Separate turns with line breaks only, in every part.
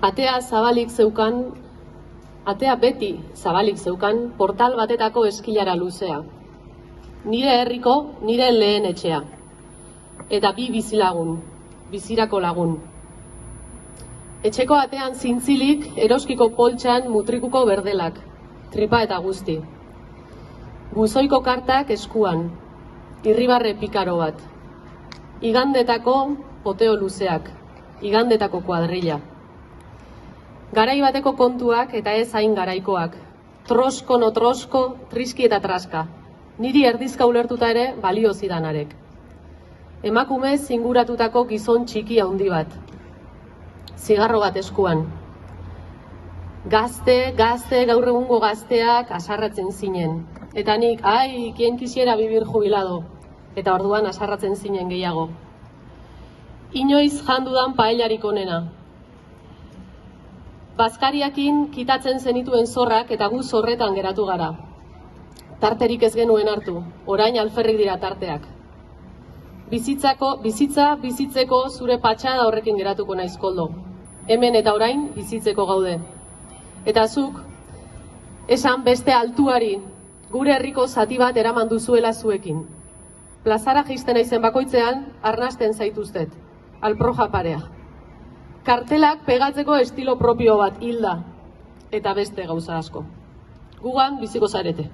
Atea beti zabalik zeukan portal batetako eskilara luzea. Nire herriko, nire lehen etxea. Eta bi bizilagun, bizirako lagun. Etxeko atean zintzilik, eroskiko poltsan mutrikuko berdelak, tripa eta guzti. Buzoiko kartak eskuan, irribarre pikaro bat. Igandetako poteo luzeak, igandetako kuadrilla. Garai bateko kontuak eta ez hain garaikoak. Trosko no trosko, triski eta traska. Niri erdizka ulertuta ere balio zidanarek. Emakumez inguratutako gizon txiki handi bat. Zigarro bat eskuan. Gazte, gaur egungo gazteak asarratzen zinen. Eta nik, quien quisiera vivir jubilado. Eta orduan asarratzen zinen gehiago. Inoiz jandudan paellarik onena. Bazkariakin kitatzen zenituen zorrak eta gu zorretan geratu gara. Tarterik ez genuen hartu, orain alferrik dira tarteak. Bizitza bizitzeko zure patxada horrekin geratuko naiz Koldo. Hemen eta orain bizitzeko gaude. Eta zuk, esan beste altuari, gure herriko zati bat eraman duzuela zuekin. Plazara jaisten naizen bakoitzean, arnasten zaituztet, alproja parea. Kartelak pegatzeko estilo propio bat hilda, eta beste gauza asko. Gugan biziko zarete.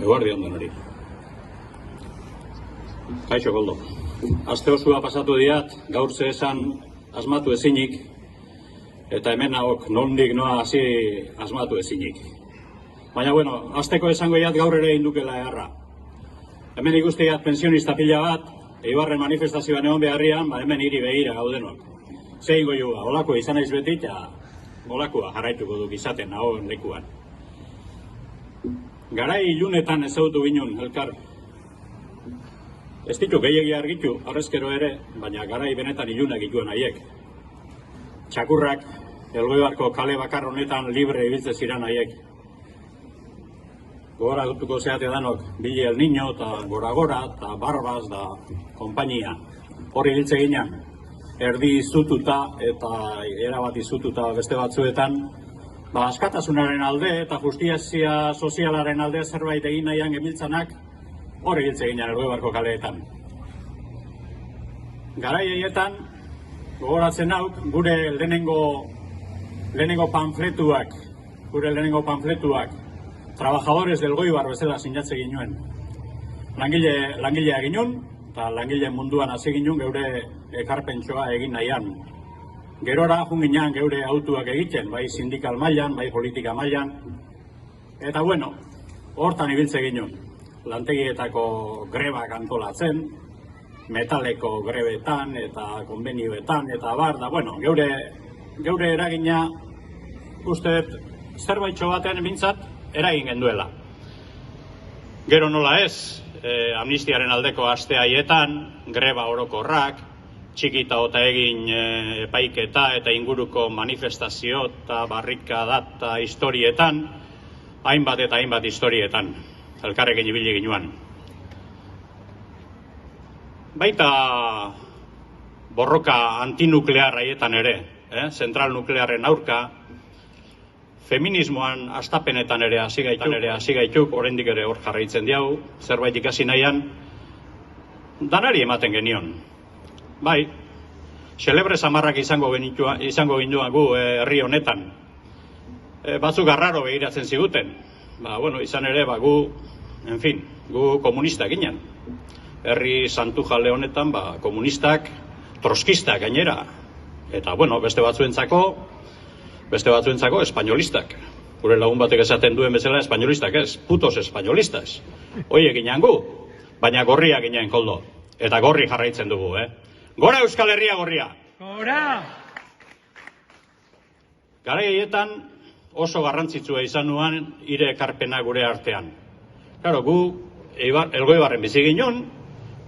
Eguardi ondo nori. Kaixo Koldo. Aste osua pasatu diat, gaur ze esan asmatu ezinik, eta hemen hauek nondik noa hasi asmatu ezinik. Baina bueno, asteko esango iat gaur ere indukela egarra. Hemen ikustiat pensionista pila bat, Eibarren manifestazioan egon beharrian, hemen hiri begira gaudenok. Zein goiua, olakoa izan aiz beti, eta olakoa jarraituko duk izaten hau lekuan. Garai ilunetan ezagutu ginen, elkar. Ez ditu gehiagi argitu, arrezkero ere, baina garai benetan ilunak ituen haiek. Txakurrak, Elgoibarko kale bakar honetan libre ibiltze ziren haiek. Gora dutuko zeate danok, Bile el Niño, eta Gora, eta Barbas, da konpainia. Hor ibiltze ginen, erdi izututa eta erabat izututa beste batzuetan, askatasunaren alde eta justizia sozialaren alde zerbait egin nahian gemiltzanak hor egiltze ginen Elgoibarko kaleetan. Garai haietan, gogoratzen hauk, gure lehenengo panfletuak, trabajadores del Elgoibar bezala sinatze ginuen. Langilea ginen, eta langile munduan hasi ginen geure ekarpentsoa egin nahian. Gerora junginan geure autuak egiten, bai sindikal mailan, bai politika mailan. Eta bueno, hortan ibiltze ginen, lantegietako grebak antolatzen, metaleko grebetan eta konbenioetan eta bar, da, bueno, geure eragina uste zerbaitxo baten bintzat eragin genduela. Gero nola ez, amnistiaren aldeko aste haietan, greba orokorrak, txikita ota egin epaiketa eta inguruko manifestazio eta barrikada eta historietan, hainbat eta hainbat historietan, elkarrekin ibili ginuan. Baita borroka antinuklear haietan ere, zentral nuklearren aurka, feminismoan astapenetan ere hasi gaituk, oraindik ere hor jarraitzen diau, zerbait ikasi nahian, danari ematen genion. Bai, xelebre samarrak izango ginduan gu herri honetan. Batzuk arraro begiratzen ziguten. Izan ere, gu, en fin, gu komunistak ginen. Herri santu jale honetan, komunistak, troskistak gainera. Eta, beste batzuentzako espainolistak. Gure lagun batek esaten duen bezala espainolistak ez, putos espainolistas. Hoi eginan gu, baina gorria ginen, Koldo. Eta gorri jarraitzen dugu, Gora Euskal Herria gorria!
Gora!
Garaietan oso garrantzitsua izan nuan hire ekarpena gure artean. Claro, gu Elgoibarren bizi ginen,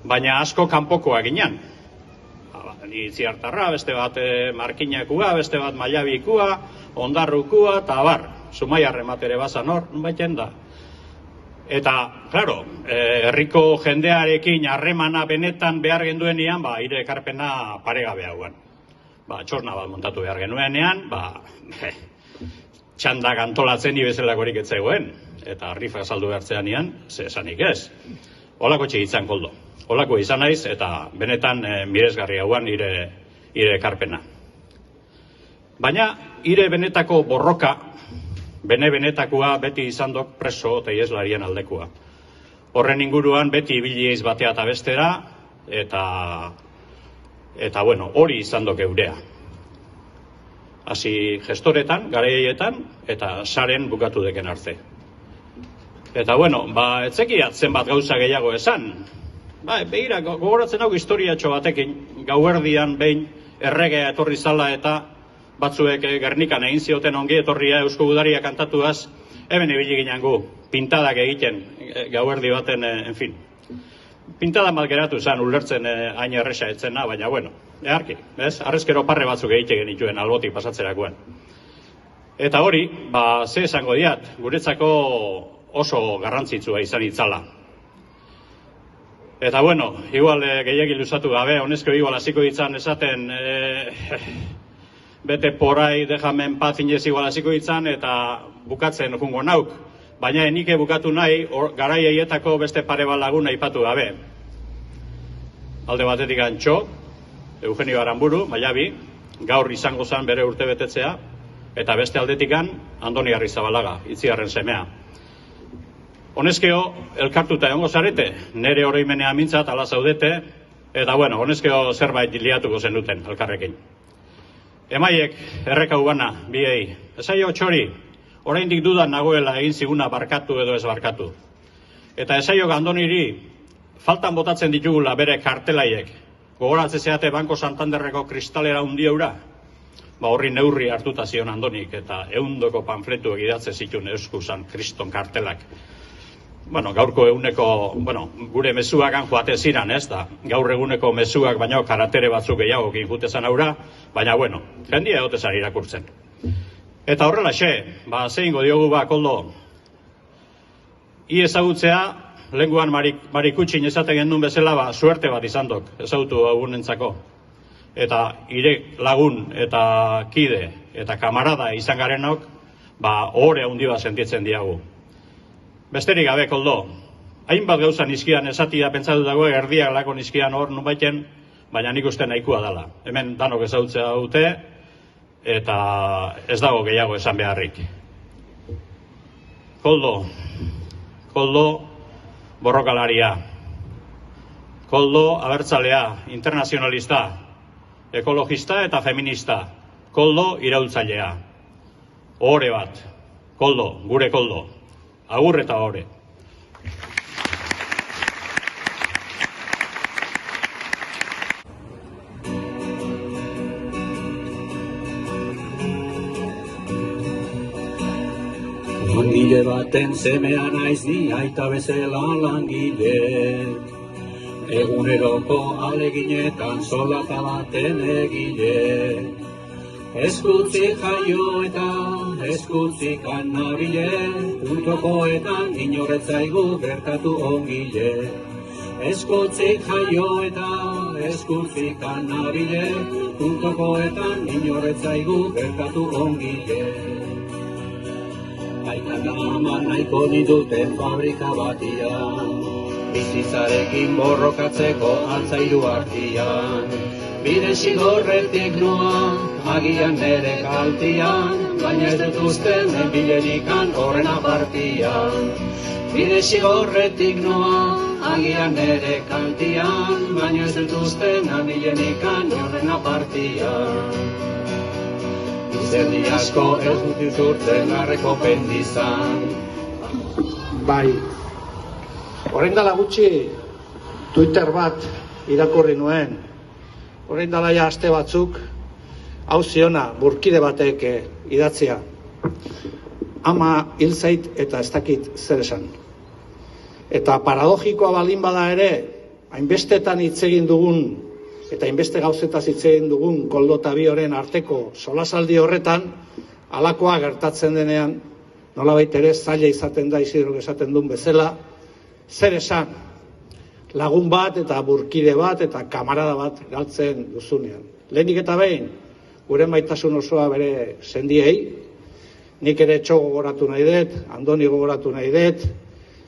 baina asko kanpokoa ginen. Ni Ziartarra, beste bat Markinakua, beste bat Mallabikua, Ondarrukua, eta bar, Zumaiarren bat ere bazan hor, baiten da. Eta, claro, herriko jendearekin harremana benetan behar genduenean, hire ekarpena paregabe hauan. Txorna bat montatu behar genuenean, txandak antolatzen ibezelakorik etzegoen, eta rifak saldu behartzean ean, ze esanik ez. Olako txigitzan, Koldo. Olako izan naiz, eta benetan miresgarri hauan hire ekarpena. Baina, hire benetako borroka, benetakoa beti izan dok preso eta ieslarien aldekua. Horren inguruan beti ibilieiz batea eta bestera, eta hori izan dok eurea. Hasi gestoretan, garaietan, eta saren bukatu deken arte. Eta etzekiat zenbat gauza gehiago esan. Begira, gogoratzen hau historiatxo batekin, gauerdian behin erregea etorri zala eta batzuek Gernikan egin zioten ongi etorria Eusko Gudaria kantatuaz, hemen ibili ginen gu, pintadak egiten gauerdi baten, en fin. Pintada mal geratu zen, ulertzen hain erresa etzena, baina eharki, arrezkero parre batzuk egite genituen albotik pasatzerakoan. Eta hori, ze esango diat, guretzako oso garrantzitsua izan itzala. Eta igual gehiagi luzatu gabe, honezko igual hasiko ditzan esaten, bete porai dejamen paz inez igual hasiko ditzan, eta bukatzen jungo nauk. Baina enike bukatu nahi, garai haietako beste pare bat lagun aipatu gabe. Alde batetik Antxo, Eugenio Aramburu, Mallabi, gaur izango zen bere urte betetzea, eta beste aldetikan Andoni Arrizabalaga, Itziarren semea. Honezkeo, elkartuta egongo zarete, nere oroimenea mintzat, ala zaudete, eta honezkeo zerbait liatuko zenuten elkarrekin. Emaiek, errekau bana, biei, esaio txori, oraindik dudan nagoela egin ziguna barkatu edo ez barkatu. Eta esaio Andoniri, faltan botatzen ditugula bere kartelaiek, gogoratzen zeate Banko Santanderreko kristalera hundieura, horri neurri hartuta zion Andonik, eta ehundoko panfletuak idatze zituen euskusan kriston kartelak. Gaurko eguneko, gure mezuakan joate ziran, ez da, gaur eguneko mezuak baino karatere batzuk gehiago ginjutezan aurra, baina, jendia egotezan irakurtzen. Eta horrela zeingo diogu Koldo, hi ezagutzea, lenguan marikutxin esaten gendun bezala, suerte bat izan dok, ezagutu agunentzako. Eta ire lagun eta kide eta kamarada izan garenok, ohore handi bat sentitzen diagu. Besterik gabe, Koldo, hainbat gauza nizkian esatia pentsatu dago erdiak lako nizkian hor nunbaiten, baina nik uste nahikoa dela. Hemen danok ezagutzea dute, eta ez dago gehiago esan beharrik. Koldo borrokalaria. Koldo abertzalea, internazionalista, ekologista eta feminista. Koldo iraultzailea. Ohore bat. Koldo, gure Koldo. Agur eta ohore. Langile baten semea naiz ni aita bezala langile. Eguneroko aleginetan soldata baten egile. Eskutzik jaio eta eskutzik nabile, puntokoetan inoretzaigu gertatu ongile. Eskutzik jaio eta eskutzik nabile, puntokoetan inoretzaigu gertatu ongile. Aitan ama nahiko dituten fabrika batian, bizitzarekin borrokatzeko altzairu artian. Bide sigorretik noa, agian nere kaltian, baina ez dut usten bilerikan horren apartian. Bide sigorretik noa, agian nere kaltian, baina ez dut usten bilerikan horren apartian. Izerdi asko ez dut izurtzen garreko pendizan.
Bai, orain dela gutxi Twitter bat irakurri nuen. Orain dela ja aste batzuk, hau ziona, burkide batek idatzia. Ama hil zait eta ez dakit zer esan. Eta paradogikoa baldin bada ere, hainbestetan hitz egin dugun, eta hainbeste gauzetaz hitz egin dugun Koldo eta Bioren arteko solasaldi horretan, halakoa gertatzen denean, nolabait ere zaila izaten da Isidrok esaten duen bezala, zer esan? Lagun bat eta burkide bat eta kamarada bat galtzen duzunean. Lehenik eta behin, gure maitasun osoa bere sendiei, nik ere Txo gogoratu nahi dut, Andoni gogoratu nahi dut,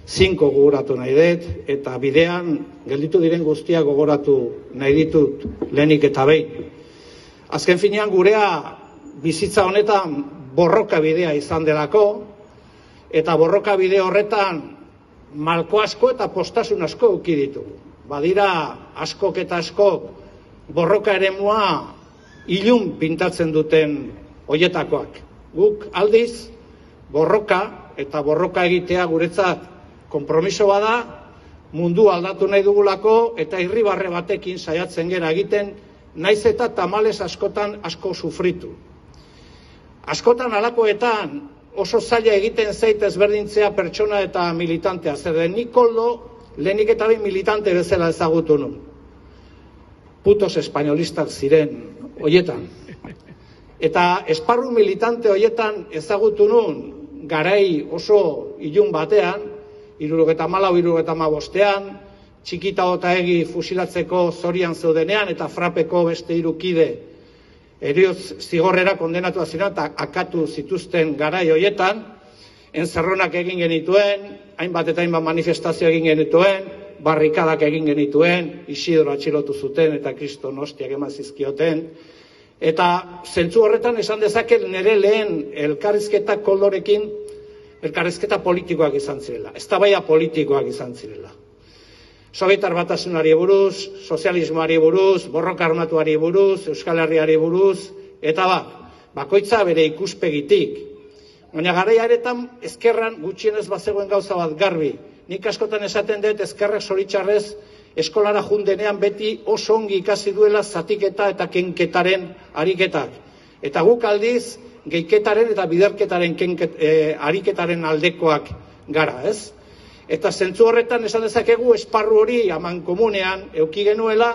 Zinko gogoratu nahi dut, eta bidean gelditu diren guztiak gogoratu nahi ditut lehenik eta behin. Azken finean gurea bizitza honetan borroka bidea izan delako, eta borroka bide horretan malko asko eta postasun asko eduki ditugu. Badira askok eta askok borroka eremua ilun pintatzen duten hoietakoak. Guk aldiz borroka eta borroka egitea guretzat konpromiso bada, mundu aldatu nahi dugulako eta irribarre batekin saiatzen gera egiten, naiz eta tamales askotan asko sufritu. Askotan halakoetan oso zaila egiten zait ezberdintzea pertsona eta militantea. Zer den, nik Koldo lehenik eta behin militante bezala ezagutu nun. Putos espainolistak ziren hoietan. Eta esparru militante hoietan ezagutu nun garai oso ilun batean, 74-75, Txikita Otaegi fusilatzeko zorian zeudenean eta Frapeko beste 3 kide heriotz zigorrera kondenatua ziren eta akatu zituzten garai hoietan, enzerronak egin genituen, hainbat eta hainbat manifestazio egin genituen, barrikadak egin genituen, Isidro atxilotu zuten eta kriston hostiak eman zizkioten. Eta zentzu horretan esan dezaket nire lehen elkarrizketa Koldorekin, elkarrizketa politikoak izan zirela, eztabaida politikoak izan zirela. Sobietar Batasunari buruz, sozialismoari buruz, borroka armatuari buruz, Euskal Herriari buruz, eta bakoitza bere ikuspegitik. Baina garaiaretan ezkerran gutxienez bazegoen gauza bat garbi. Nik askotan esaten dut ezkerrak zoritxarrez eskolara jundenean beti oso ongi ikasi duela zatiketa eta kenketaren ariketak. Eta guk aldiz gehiketaren eta biderketaren ariketaren aldekoak gara, ez? Eta zentzu horretan esan dezakegu esparru hori aman komunean eduki genuela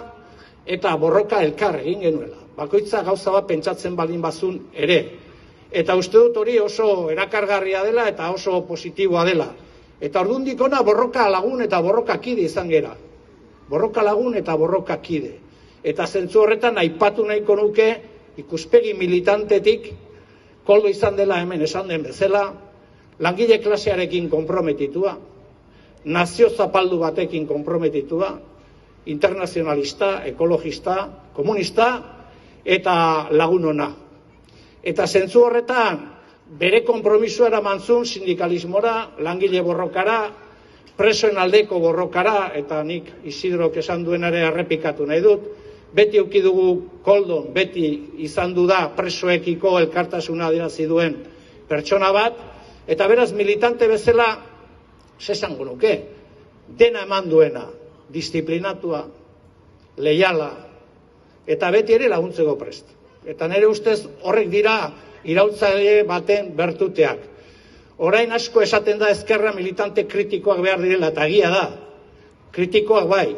eta borroka elkar egin genuela. Bakoitza gauza bat pentsatzen baldin bazun ere. Eta uste dut hori oso erakargarria dela eta oso positiboa dela. Eta ordundik hona borroka lagun eta borroka kide izan gera. Borroka lagun eta borroka kide. Eta zentzu horretan aipatu nahiko nuke ikuspegi militantetik Koldo izan dela hemen esan den bezala, langile klasearekin konprometitua, nazio zapaldu batekin konprometitua, internazionalista, ekologista, komunista eta lagun ona. Eta zentzu horretan bere konpromisua eramantzun sindikalismora, langile borrokara, presoen aldeko borrokara, eta nik Isidrok esan duenare errepikatu nahi dut, beti eduki dugu Koldon, beti izan du da presoekiko elkartasuna adierazi duen pertsona bat, eta beraz militante bezala zesango nuke, dena eman duena, disiplinatua, leiala, eta beti ere laguntzeko prest. Eta nire ustez horrek dira iraultzaile baten bertuteak. Orain asko esaten da ezkerra militante kritikoak behar direla, eta egia da, kritikoak bai,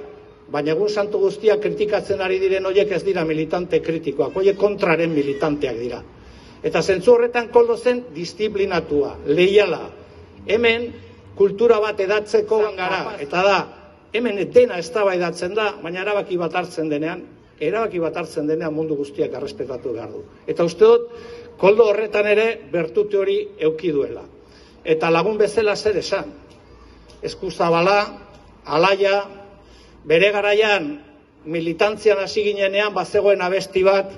baina egun santu guztiak kritikatzen ari diren horiek ez dira militante kritikoak, horiek kontraren militanteak dira. Eta zentzu horretan Koldo zen disiplinatua, leiala. Hemen kultura bat edatzeko gara, eta da, hemen dena eztabaidatzen da, baina erabaki bat hartzen denean mundu guztiak errespetatu behar du. Eta uste dut, Koldo horretan ere bertute hori eduki duela. Eta lagun bezala zer esan. Eskuzabala, alaia, bere garaian militantzian hasi ginenean bazegoen abesti bat,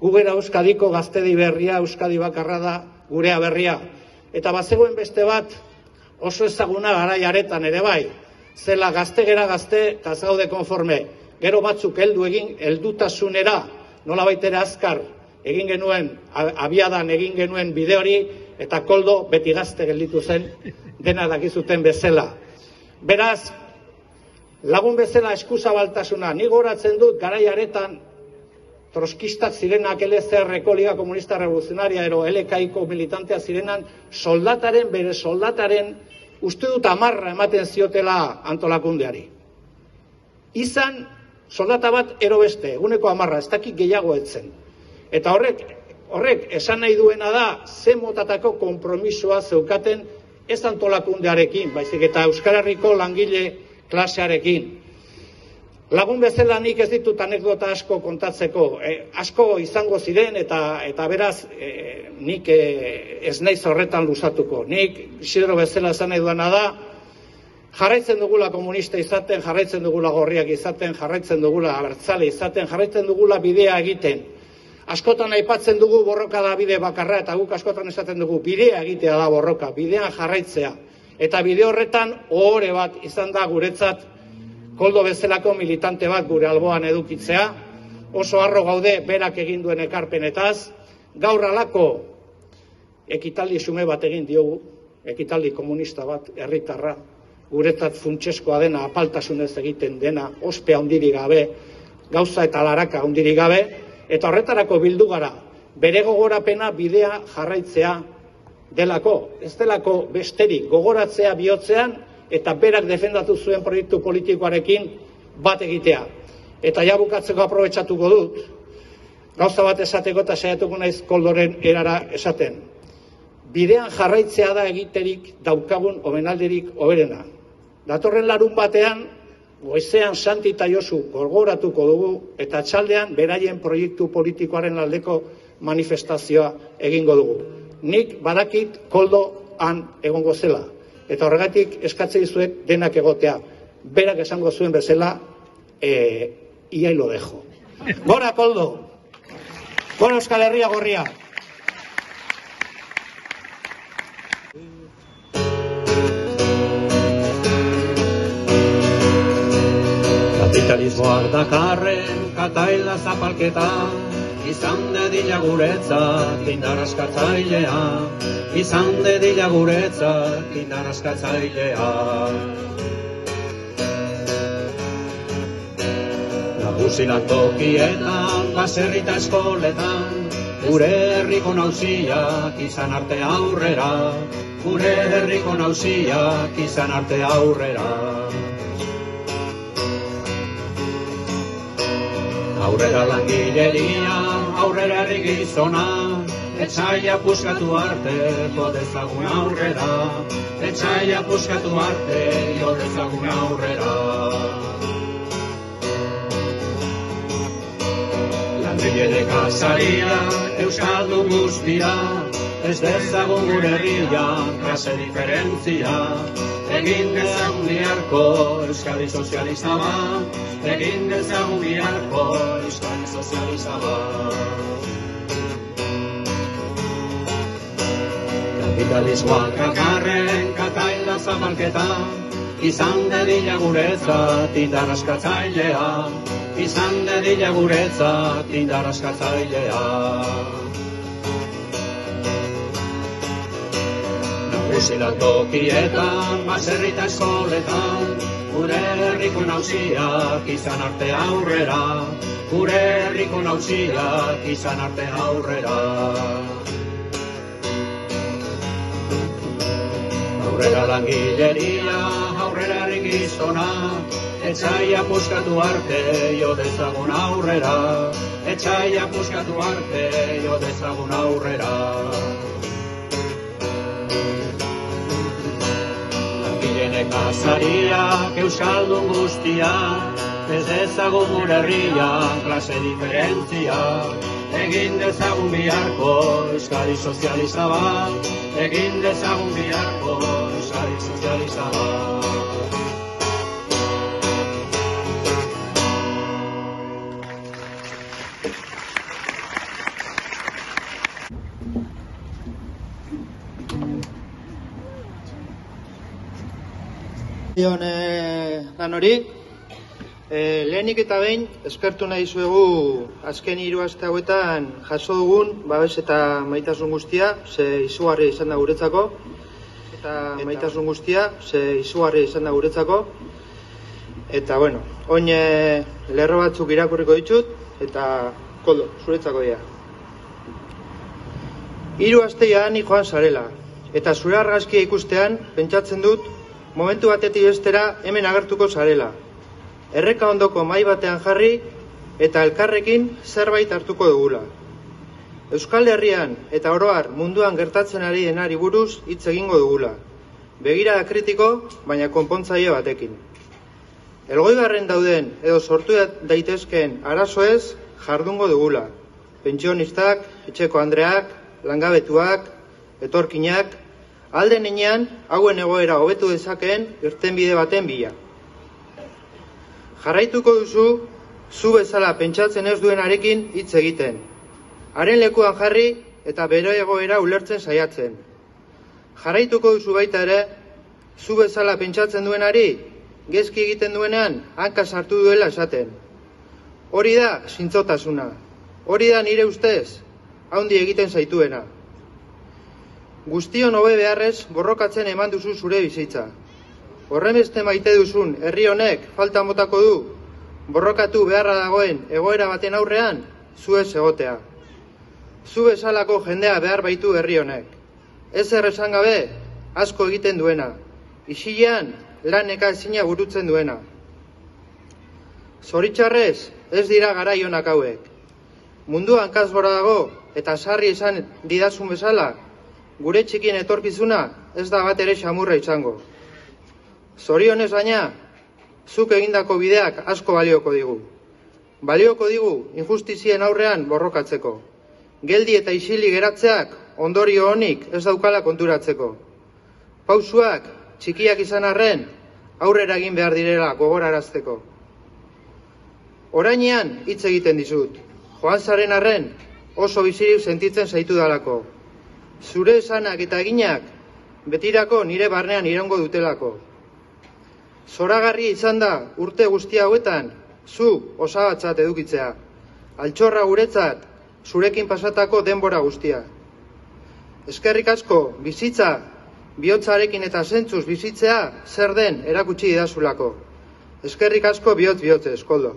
gugera Euskadiko gaztedi berria, Euskadi bakarra da, gurea berria. Eta bazegoen beste bat oso ezaguna garaiaretan ere bai, zela gaztegera gazte eta ez gaude konforme. Gero batzuk heldutasunera, nola baitere azkar egin genuen, abiadan egin genuen bide hori, eta Koldo beti gazte gelditu zen, dena dakizuten bezala. Beraz, lagun bezala eskuzabaltasuna, ni goratzen dut garaiaretan troskistak zirenak LCR-ko Liga Komunista Revoluzionaria ero LKiko militantea zirenan bere soldataren uste dut 10 ematen ziotela antolakundeari. Izan soldata bat ero beste, eguneko 10, ez dakit gehiago etzen. Eta horrek esan nahi duena da ze motatako konpromisoa zeukaten ez antolakundearekin, baizik eta Euskal Herriko langile klasearekin. Lagun bezala nik ez ditut anekdota asko kontatzeko, asko izango ziren eta beraz nik ez naiz horretan luzatuko. Nik Isidro bezala esan nahi duena da, jarraitzen dugula komunista izaten, jarraitzen dugula gorriak izaten, jarraitzen dugula abertzale izaten, jarraitzen dugula bidea egiten. Askotan aipatzen dugu borroka da bide bakarra, eta guk askotan esaten dugu bidea egitea da borroka, bidean jarraitzea. Eta bide horretan ohore bat izan da guretzat Koldo bezalako militante bat gure alboan edukitzea, oso harro gaude berak egin duen ekarpenetaz, gaur halako ekitaldi xume bat egin diogu, ekitaldi komunista bat, herritarra, guretzat funtseskoa dena, apaltasunez egiten dena, ospea handirik gabe, gauza eta laraka handirik gabe, eta horretarako bildu gara, bere gogorapena bidea jarraitzea delako, ez delako besterik gogoratzea bihotzean, eta berak defendatu zuen proiektu politikoarekin bat egitea. Eta ja bukatzeko aprobetxatuko dut, gauza bat esateko eta saiatuko naiz Koldoren erara esaten. Bidean jarraitzea da egiterik daukagun omenaldirik hoberena. Datorren larun batean, goizean Santi eta Josu gogoratuko dugu, eta txaldean beraien proiektu politikoaren aldeko manifestazioa egingo dugu. Nik badakit Koldo han egongo zela. Eta horregatik eskatzen dizuet denak egotea. Berak esango zuen bezala, ia lo dejo. Gora Koldo! Gora Euskal Herria gorria!
Kapitalismoak dakarren kataila zapalketa, izan dedila guretzat indar askatzailea, izan dedila guretzat indar askatzailea. Nagusi lantokietan, baserrita eskoletan, gure herriko nauziak izan arte aurrera, gure herriko nauziak izan arte aurrera. Aurrera langileria, aurrera herri gizona, etxaila puskatu arte, jo dezagun aurrera, etxaila puskatu arte, jo dezagun aurrera. Langile kasaria, euskaldun guztia, ez dezagun gure herria, klase diferentzia, egin dezagun biharko Euskadi sozialista bat, egin dezagun biharko Euskadi sozialista bat. Kapitalismoak dakarren kataila zapalketa, izan dedila guretzat indar askatzailea, izan dedila guretzat indar askatzailea. Nagusi lantokietan, baserrita eskoletan, gure herriko nauziak izan arte aurrera, gure herriko nauziak izan arte aurrera. Aurrera langileria, aurrera herri gizona, etxaia puskatu arte, jo dezagun aurrera. Etxaia puskatu arte, jo dezagun aurrera. Langile nekazariak, euskaldun guztia, ez dezagun gure herrian klase diferentzia. Egin dezagun biharko Euskadi sozialista bat, egin dezagun biharko Euskadi sozialista bat.
Lan hori, lehenik eta behin eskertu nahi zuegu azken 3 aste hauetan jaso dugun babes eta maitasun guztia, ze izugarria izan da guretzako. Eta bueno, oin lerro batzuk irakurriko ditut eta Koldo, zuretzako dira. 3 astean joan zarela, eta zure argazkia ikustean pentsatzen dut momentu batetik bestera hemen agertuko zarela. Erreka ondoko mahai batean jarri eta elkarrekin zerbait hartuko dugula. Euskal Herrian eta oro har munduan gertatzen ari denari buruz hitz egingo dugula. Begirada kritiko, baina konpontzaile batekin. Elgoibarren dauden edo sortu daitezkeen arazoez jardungo dugula. Pentsionistak, etxeko andreak, langabetuak, etorkinak, alden enean hauen egoera hobetu dezakeen irtenbide baten bila. Jarraituko duzu, zu bezala pentsatzen ez duenarekin hitz egiten. Haren lekuan jarri eta bere egoera ulertzen saiatzen. Jarraituko duzu baita ere, zu bezala pentsatzen duenari, gezki egiten duenean hanka sartu duela esaten. Hori da zintzotasuna. Hori da nire ustez, haundi egiten zaituena. Guztion hobe beharrez borrokatzen eman duzu zure bizitza. Horrenbeste maite duzun herri honek falta motako du, borrokatu beharra dagoen egoera baten aurrean, zu ez egotea. Zu bezalako jendea behar baitu herri honek. Ez erresan gabe, asko egiten duena. Isilean, laneka ezina burutzen duena. Zoritxarrez, ez dira garai onak hauek. Munduan kasbora dago, eta sarri esan didazun bezala, gure txikien etorkizuna ez da bat ere xamurra izango. Zorionez baina, zuk egindako bideak asko balioko digu. Balioko digu injustizien aurrean borrokatzeko. Geldi eta isili geratzeak ondorio honik ez daukala konturatzeko. Pausuak txikiak izan arren, aurrera egin behar direla gogorarazteko. Orainean hitz egiten dizut. Joan zaren arren oso bizirik sentitzen zaitu dalako. Zure esanak eta eginak betirako nire barnean iraungo dutelako. Zoragarria izan da urte guzti hauetan zu osabatzat edukitzea. Altxorra guretzat zurekin pasatako denbora guztia. Eskerrik asko bizitza bihotzarekin eta zentzuz bizitzea zer den erakutsi didazulako. Eskerrik asko bihotzez, Koldo.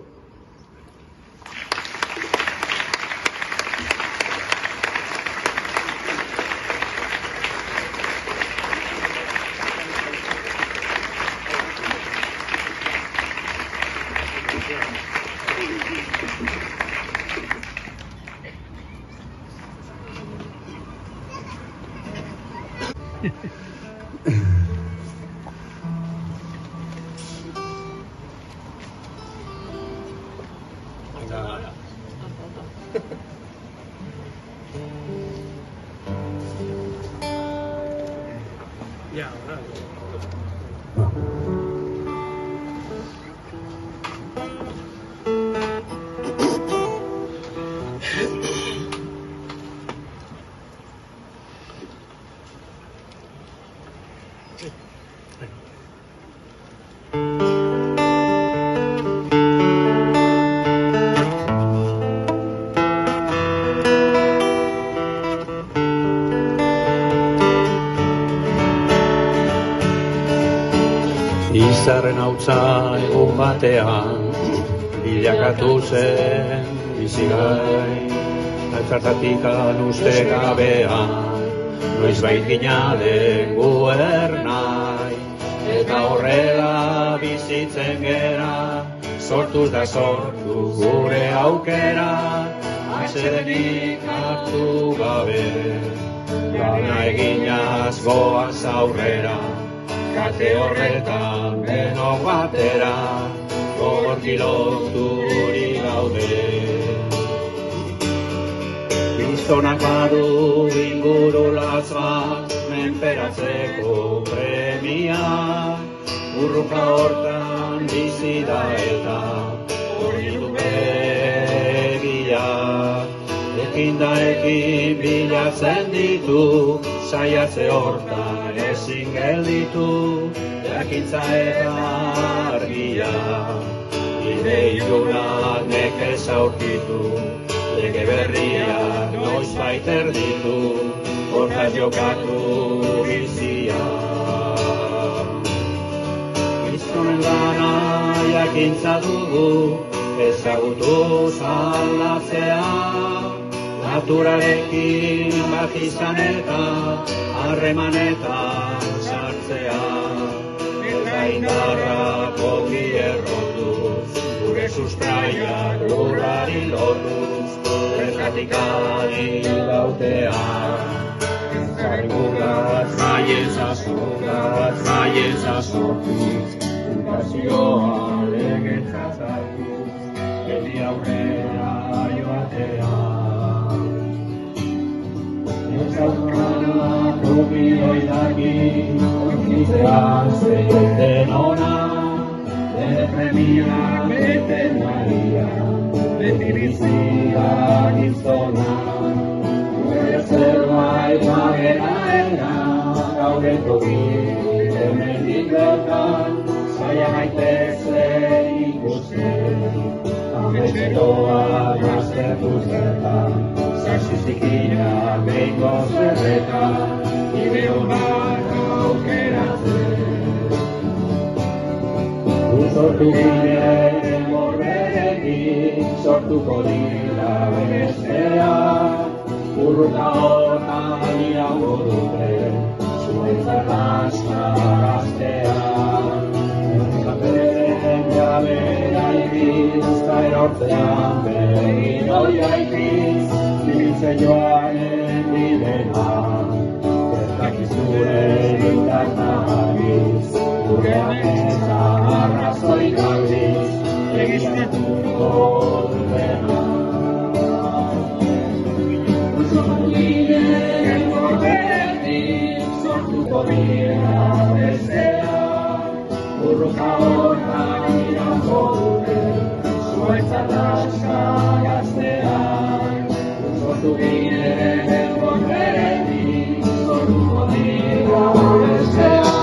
Izarren hautza egun batean, bilakatu zen bizigai, altzartatik uste gabean, noiz bait ginalen gu ernai, eta horrela bizitzen gera, sortuz da sortu gure aukera, atsedenik hartu gabe, lana eginaz goaz aurrera, kate horretan denok batera, gogorki loturi gaude. Gizonak badu inguru latz bat, menperatzeko premia, urruka hortan bizi da eta hori du begia. Ekin da ekin bilatzen ditu, saiatze hortan ezin gelditu, jakintza eta argia. Ide ilunak nekez aurkitu, lege berria noiz bait erditu, hortaz jokatu bizia. Gizonen lana jakintza dugu, ezagutu zaldatzea, naturarekin bat izan eta harremanetan sartzea, eta indarrak ongi errotuz, gure sustraiak lurrari lotuz, bertatik adi gautea. Zariguraz, maiez azortuz, ukazioa legentzatuz, beti aurrera joatea. Euskalduna kopiloi daki, orkitzean zeiten ona, bere premia beten daria, beti bizia gizona. Gure zerbait bagera, gaude toki hemendik bertan, zaila gaitezen ikusten, ametxeroa gaztertuz bertan, zarzizikina behingo zerretan, ide honak aukeratzen. Sortu ginen morberekin, sortuko dira benestea, urruka hortan iraungo dute, zuentzat aska gaztea. Kaperen jabera ikiz, ta erortzean begin horia ikiz, ibiltzen joanen bidena, bertakizure dintartagiz, gure ameza arrazoi gabiz, egiztetuko dutena. Sortu ginen morberetik, sortuko dira bestea, urruka hortan iraungo dute, zuentzat aska gaztean. Sortu ginen morberetik, sortuko dira bestea.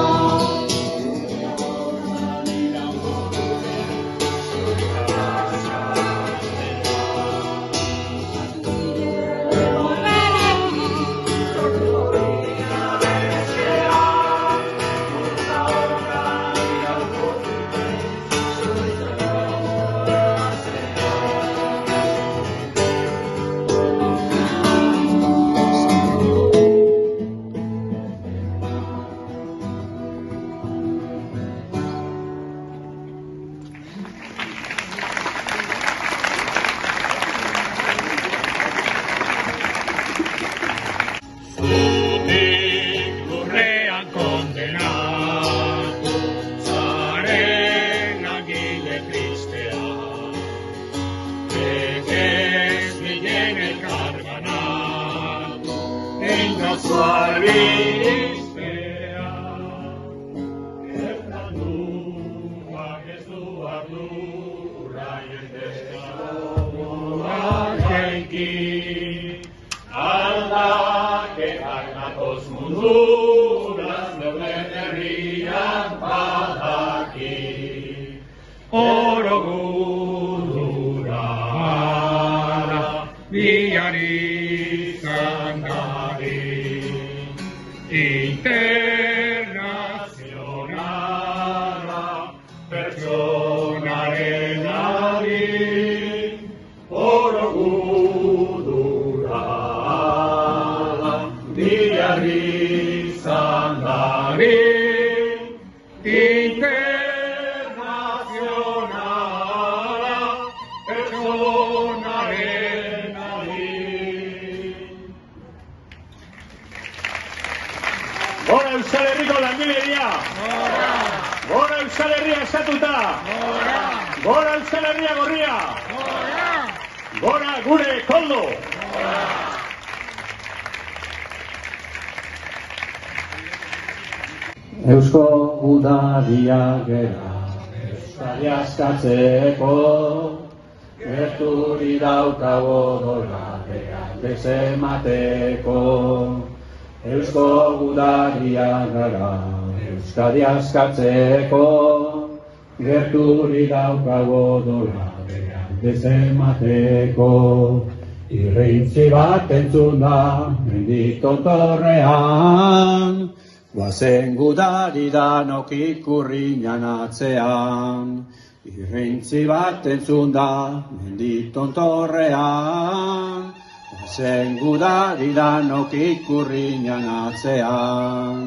Internazionala pertsonaren adin, oro gudura ala, biarri Gora Euskal Herria estatuta! Gora Euskal Herria gorria! Gora gure koldo!
Eusko gudaria gera, Euskadi askatzeko, gerturi daukago dola behar dezemateko. Eusko gudaria gara, Euskadi askatzeko, gerturi daukago dola behar dezemateko. Irrintzi bat entzun da, mendito torrean, guazen gudari danok ikurriñan atzean. Irrintzi bat entzun da, menditon torrean, guazen gudari danok ikurriñan atzean.